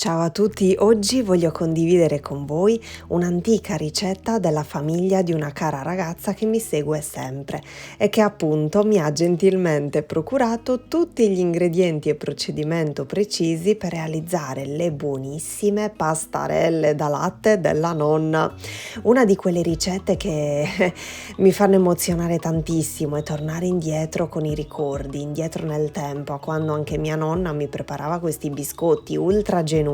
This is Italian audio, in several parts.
Ciao a tutti, oggi voglio condividere con voi un'antica ricetta della famiglia di una cara ragazza che mi segue sempre e che appunto mi ha gentilmente procurato tutti gli ingredienti e procedimento precisi per realizzare le buonissime pastarelle da latte della nonna. Una di quelle ricette che mi fanno emozionare tantissimo e tornare indietro con i ricordi, indietro nel tempo, a quando anche mia nonna mi preparava questi biscotti ultra genuini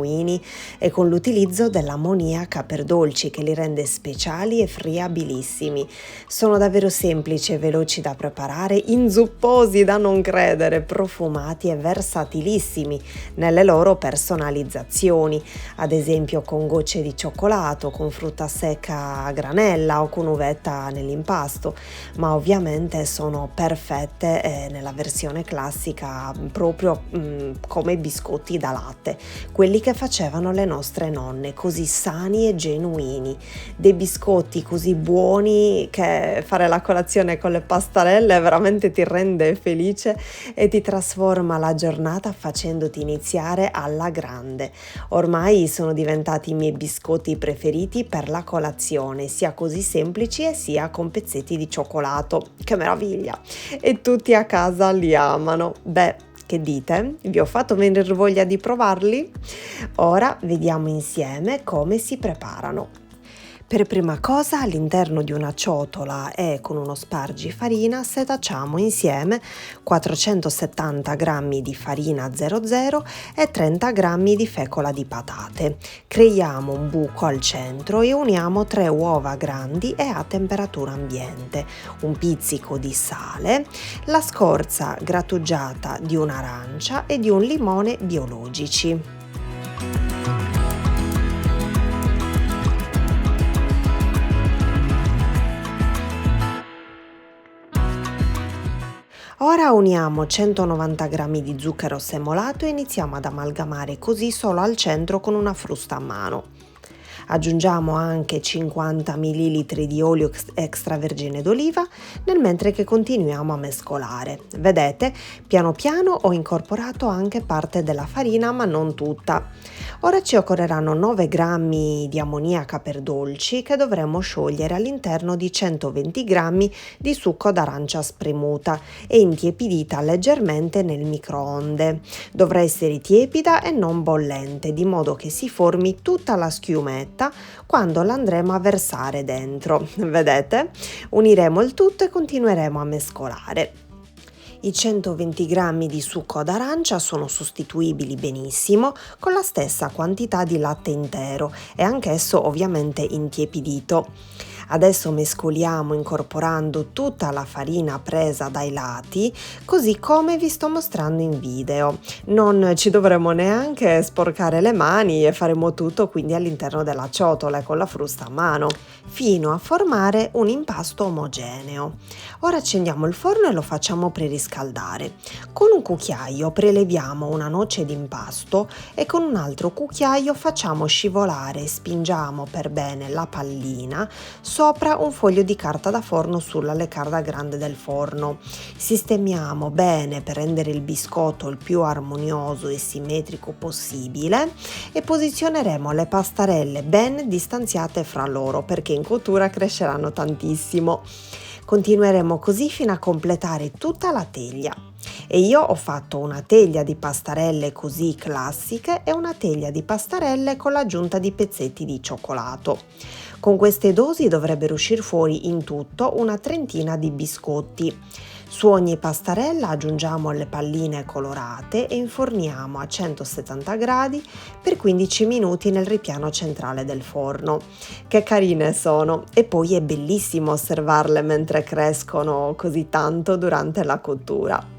e con l'utilizzo dell'ammoniaca per dolci che li rende speciali e friabilissimi. Sono davvero semplici e veloci da preparare, inzupposi da non credere, profumati e versatilissimi nelle loro personalizzazioni, ad esempio con gocce di cioccolato, con frutta secca a granella o con uvetta nell'impasto, ma ovviamente sono perfette nella versione classica proprio come biscotti da latte, quelli che facevano le nostre nonne, così sani e genuini, dei biscotti così buoni che fare la colazione con le pastarelle veramente ti rende felice e ti trasforma la giornata facendoti iniziare alla grande. Ormai sono diventati i miei biscotti preferiti per la colazione, sia così semplici e sia con pezzetti di cioccolato. Che meraviglia! E tutti a casa li amano. Beh, che dite? Vi ho fatto venire voglia di provarli? Ora vediamo insieme come si preparano. Per prima cosa, all'interno di una ciotola e con uno spargifarina setacciamo insieme 470 g di farina 00 e 30 g di fecola di patate. Creiamo un buco al centro e uniamo 3 uova grandi e a temperatura ambiente, un pizzico di sale, la scorza grattugiata di un'arancia e di un limone biologici. Ora uniamo 190 g di zucchero semolato e iniziamo ad amalgamare così solo al centro con una frusta a mano. Aggiungiamo anche 50 ml di olio extravergine d'oliva nel mentre che continuiamo a mescolare. Vedete, piano piano ho incorporato anche parte della farina ma non tutta. Ora ci occorreranno 9 g di ammoniaca per dolci che dovremo sciogliere all'interno di 120 g di succo d'arancia spremuta e intiepidita leggermente nel microonde. Dovrà essere tiepida e non bollente, di modo che si formi tutta la schiumetta quando l'andremo a versare dentro. Vedete? Uniremo il tutto e continueremo a mescolare. I 120 g di succo d'arancia sono sostituibili benissimo con la stessa quantità di latte intero e anch'esso ovviamente intiepidito. Adesso mescoliamo incorporando tutta la farina presa dai lati, così come vi sto mostrando in video. Non ci dovremo neanche sporcare le mani e faremo tutto quindi all'interno della ciotola con la frusta a mano, fino a formare un impasto omogeneo. Ora accendiamo il forno e lo facciamo preriscaldare. Con un cucchiaio preleviamo una noce d'impasto e con un altro cucchiaio facciamo scivolare e spingiamo per bene la pallina sopra un foglio di carta da forno sulla leccarda grande del forno. Sistemiamo bene per rendere il biscotto il più armonioso e simmetrico possibile e posizioneremo le pastarelle ben distanziate fra loro perché in cottura cresceranno tantissimo. Continueremo così fino a completare tutta la teglia. E io ho fatto una teglia di pastarelle così classiche e una teglia di pastarelle con l'aggiunta di pezzetti di cioccolato. Con queste dosi dovrebbero uscire fuori in tutto una trentina di biscotti. Su ogni pastarella aggiungiamo le palline colorate e inforniamo a 170 gradi per 15 minuti nel ripiano centrale del forno. Che carine sono! E poi è bellissimo osservarle mentre crescono così tanto durante la cottura.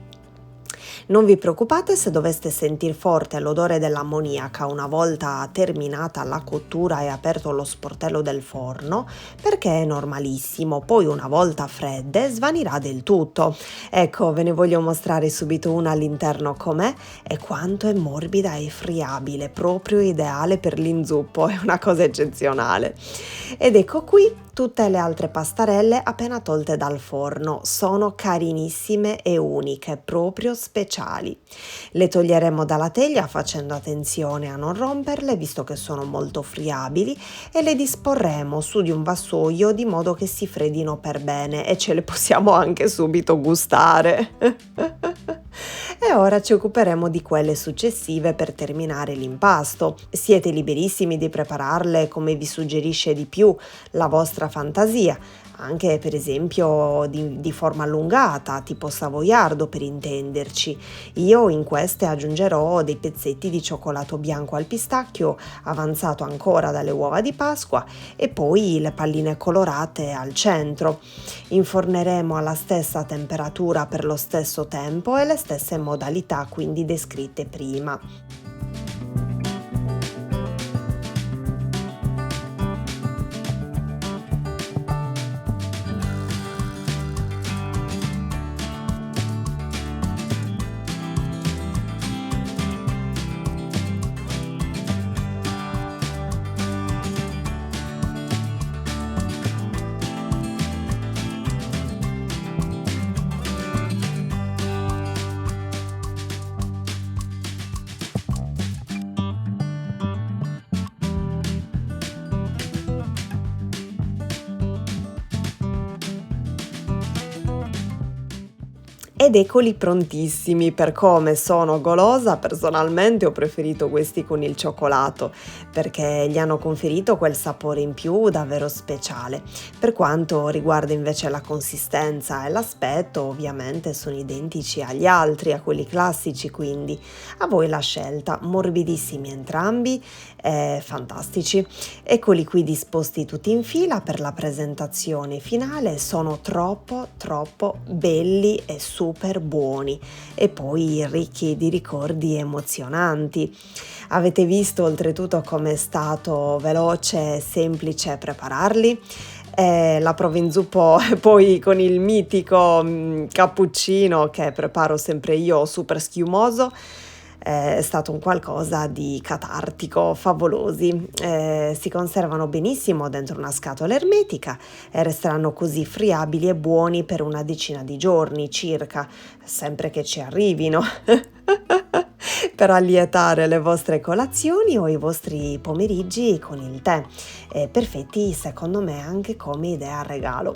Non vi preoccupate se doveste sentir forte l'odore dell'ammoniaca una volta terminata la cottura e aperto lo sportello del forno, perché è normalissimo, poi una volta fredde svanirà del tutto. Ecco, ve ne voglio mostrare subito una all'interno com'è e quanto è morbida e friabile, proprio ideale per l'inzuppo, è una cosa eccezionale. Ed ecco qui Tutte le altre pastarelle appena tolte dal forno sono carinissime e uniche, proprio speciali. Le toglieremo dalla teglia facendo attenzione a non romperle visto che sono molto friabili e le disporremo su di un vassoio di modo che si freddino per bene e ce le possiamo anche subito gustare. E ora ci occuperemo di quelle successive per terminare l'impasto. Siete liberissimi di prepararle come vi suggerisce di più la vostra fantasia, anche per esempio di forma allungata, tipo savoiardo per intenderci. Io in queste aggiungerò dei pezzetti di cioccolato bianco al pistacchio, avanzato ancora dalle uova di Pasqua, e poi le palline colorate al centro. Inforneremo alla stessa temperatura per lo stesso tempo e le stesse modalità quindi descritte prima. Ed eccoli prontissimi. Per come sono golosa, personalmente ho preferito questi con il cioccolato perché gli hanno conferito quel sapore in più davvero speciale. Per quanto riguarda invece la consistenza e l'aspetto, ovviamente sono identici agli altri, a quelli classici, quindi a voi la scelta. Morbidissimi entrambi, fantastici. Eccoli qui disposti tutti in fila per la presentazione finale. Sono troppo belli e super buoni e poi ricchi di ricordi emozionanti. Avete visto oltretutto come è stato veloce e semplice prepararli? La provo in zuppo poi con il mitico cappuccino che preparo sempre io, super schiumoso. È stato un qualcosa di catartico, favolosi. Si conservano benissimo dentro una scatola ermetica e resteranno così friabili e buoni per una decina di giorni circa, sempre che ci arrivino. Per allietare le vostre colazioni o i vostri pomeriggi con il tè, perfetti secondo me anche come idea a regalo.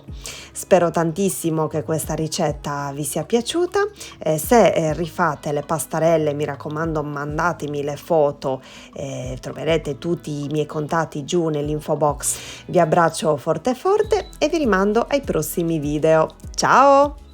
Spero tantissimo che questa ricetta vi sia piaciuta. Se rifate le pastarelle, mi raccomando, mandatemi le foto, troverete tutti i miei contatti giù nell'info box. Vi abbraccio forte e vi rimando ai prossimi video. Ciao!